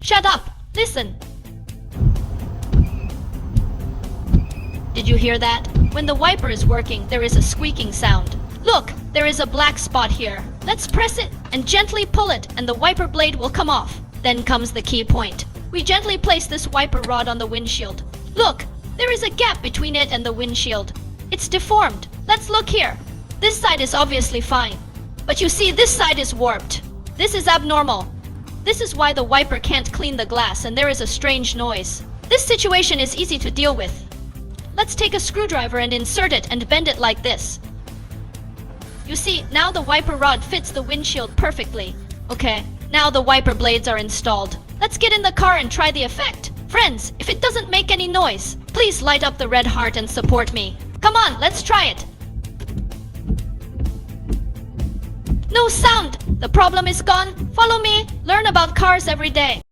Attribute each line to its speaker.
Speaker 1: Shut up! Listen! Did you hear that? When the wiper is working, there is a squeaking sound. Look, there is a black spot here. Let's press it and gently pull it, and the wiper blade will come off. Then comes the key point. We gently place this wiper rod on the windshield. Look, there is a gap between it and the windshield. It's deformed. Let's look here. This side is obviously fine. But you see, this side is warped. This is abnormal. This is why the wiper can't clean the glass and there is a strange noise. This situation is easy to deal with. Let's take a screwdriver and insert it and bend it like this. You see, now the wiper rod fits the windshield perfectly. Okay, now the wiper blades are installed. Let's get in the car and try the effect. Friends, if it doesn't make any noise, please light up the red heart and support me. Come on, let's try it. No sound! The problem is gone. Follow me. Learn about cars every day.